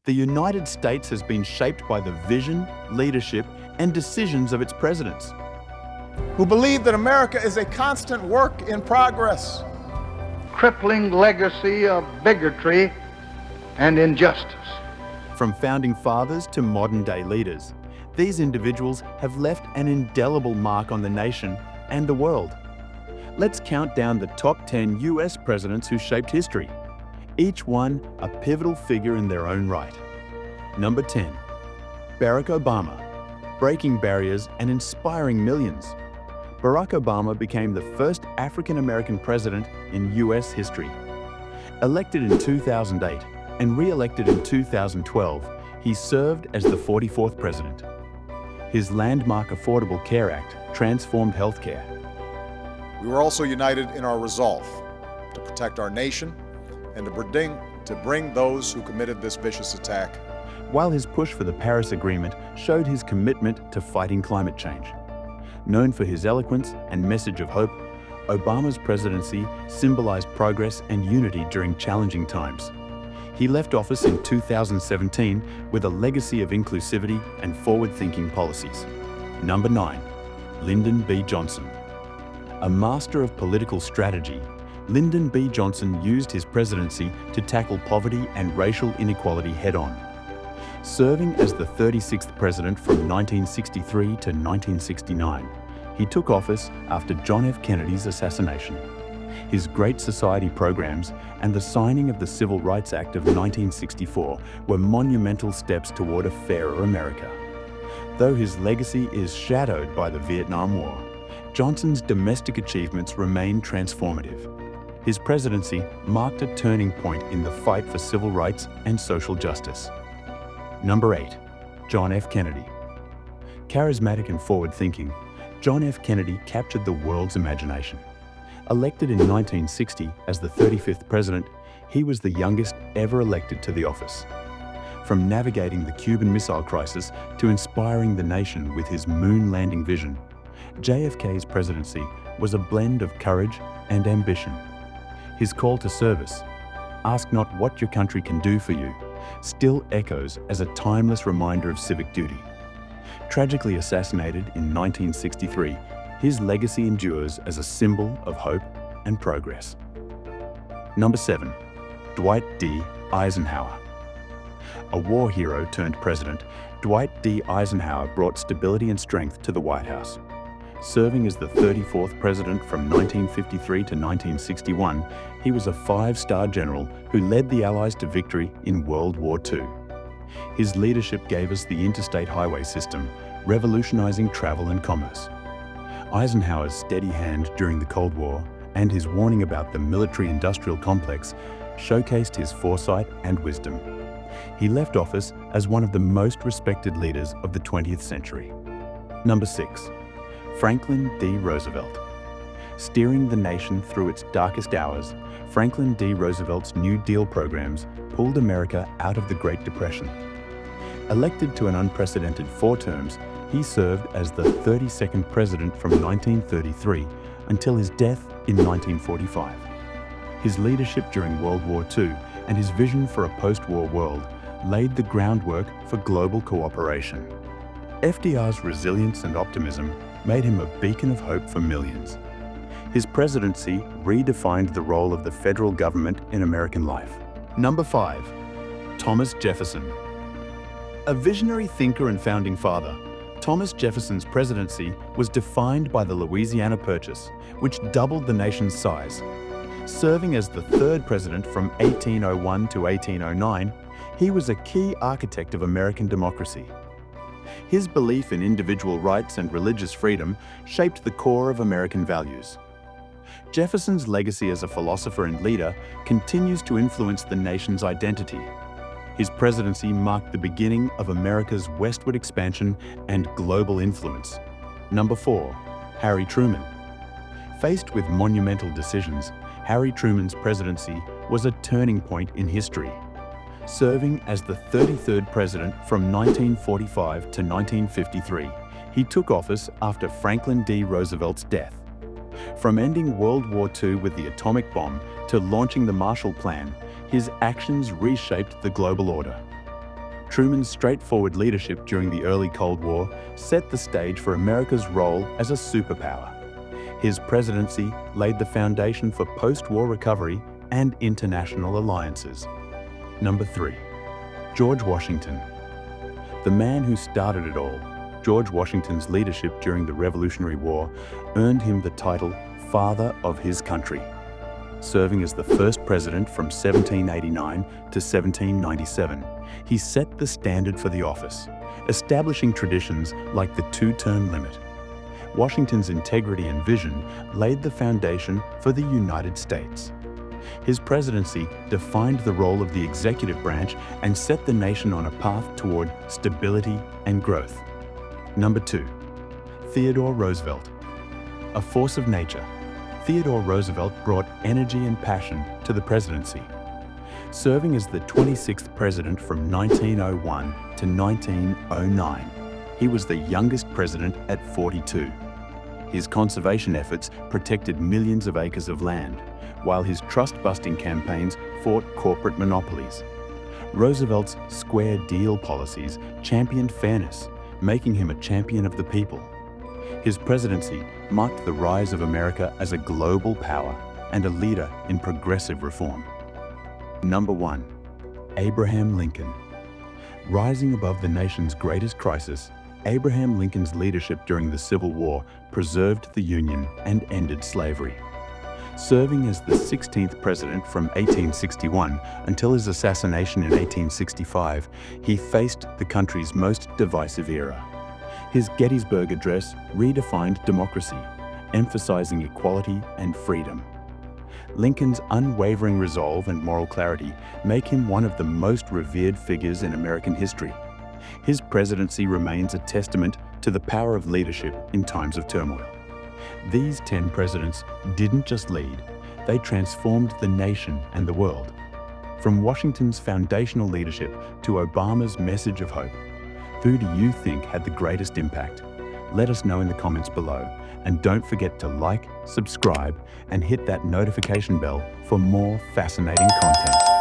The United States has been shaped by the vision, leadership, and decisions of its presidents. Who believe that America is a constant work in progress. Crippling legacy of bigotry and injustice. From founding fathers to modern-day leaders, these individuals have left an indelible mark on the nation and the world. Let's count down the top 10 US presidents who shaped history, each one a pivotal figure in their own right. Number 10. Barack Obama, breaking barriers and inspiring millions. Barack Obama became the first African-American president in US history. Elected in 2008 and re-elected in 2012, he served as the 44th president. His landmark Affordable Care Act transformed healthcare. We were also united in our resolve to protect our nation and to bring those who committed this vicious attack. While his push for the Paris Agreement showed his commitment to fighting climate change. Known for his eloquence and message of hope, Obama's presidency symbolized progress and unity during challenging times. He left office in 2017 with a legacy of inclusivity and forward-thinking policies. Number 9. Lyndon B. Johnson. A master of political strategy, Lyndon B. Johnson used his presidency to tackle poverty and racial inequality head-on. Serving as the 36th president from 1963 to 1969, he took office after John F. Kennedy's assassination. His Great Society programs and the signing of the Civil Rights Act of 1964 were monumental steps toward a fairer America. Though his legacy is shadowed by the Vietnam War, Johnson's domestic achievements remain transformative. His presidency marked a turning point in the fight for civil rights and social justice. Number 8. John F. Kennedy. Charismatic and forward-thinking, John F. Kennedy captured the world's imagination. Elected in 1960 as the 35th president, he was the youngest ever elected to the office. From navigating the Cuban Missile Crisis to inspiring the nation with his moon landing vision, JFK's presidency was a blend of courage and ambition. His call to service, "Ask not what your country can do for you," still echoes as a timeless reminder of civic duty. Tragically assassinated in 1963, his legacy endures as a symbol of hope and progress. Number 7. Dwight D. Eisenhower. A war hero turned president, Dwight D. Eisenhower brought stability and strength to the White House. Serving as the 34th president from 1953 to 1961, he was a 5-star general who led the Allies to victory in World War II. His leadership gave us the interstate highway system, revolutionizing travel and commerce. Eisenhower's steady hand during the Cold War and his warning about the military-industrial complex showcased his foresight and wisdom. He left office as one of the most respected leaders of the 20th century. Number 6. Franklin D. Roosevelt. Steering the nation through its darkest hours, Franklin D. Roosevelt's New Deal programs pulled America out of the Great Depression. Elected to an unprecedented 4 terms, he served as the 32nd president from 1933 until his death in 1945. His leadership during World War II and his vision for a post-war world laid the groundwork for global cooperation. FDR's resilience and optimism made him a beacon of hope for millions. His presidency redefined the role of the federal government in American life. Number 5. Thomas Jefferson. A visionary thinker and founding father, Thomas Jefferson's presidency was defined by the Louisiana Purchase, which doubled the nation's size. Serving as the 3rd president from 1801 to 1809, he was a key architect of American democracy. His belief in individual rights and religious freedom shaped the core of American values. Jefferson's legacy as a philosopher and leader continues to influence the nation's identity. His presidency marked the beginning of America's westward expansion and global influence. Number 4. Harry Truman. Faced with monumental decisions, Harry Truman's presidency was a turning point in history. Serving as the 33rd president from 1945 to 1953, he took office after Franklin D. Roosevelt's death. From ending World War II with the atomic bomb to launching the Marshall Plan, his actions reshaped the global order. Truman's straightforward leadership during the early Cold War set the stage for America's role as a superpower. His presidency laid the foundation for post-war recovery and international alliances. Number 3. George Washington. The man who started it all, George Washington's leadership during the Revolutionary War earned him the title Father of his Country. Serving as the first president from 1789 to 1797, he set the standard for the office, establishing traditions like the two-term limit. Washington's integrity and vision laid the foundation for the United States. His presidency defined the role of the executive branch and set the nation on a path toward stability and growth. Number 2. Theodore Roosevelt. A force of nature, Theodore Roosevelt brought energy and passion to the presidency. Serving as the 26th president from 1901 to 1909, he was the youngest president at 42. His conservation efforts protected millions of acres of land, while his trust-busting campaigns fought corporate monopolies. Roosevelt's square deal policies championed fairness, making him a champion of the people. His presidency marked the rise of America as a global power and a leader in progressive reform. Number 1. Abraham Lincoln. Rising above the nation's greatest crisis, Abraham Lincoln's leadership during the Civil War preserved the Union and ended slavery. Serving as the 16th president from 1861 until his assassination in 1865, he faced the country's most divisive era. His Gettysburg Address redefined democracy, emphasizing equality and freedom. Lincoln's unwavering resolve and moral clarity make him one of the most revered figures in American history. His presidency remains a testament to the power of leadership in times of turmoil. These 10 presidents didn't just lead, they transformed the nation and the world. From Washington's foundational leadership to Obama's message of hope, who do you think had the greatest impact? Let us know in the comments below. And don't forget to like, subscribe, and hit that notification bell for more fascinating content.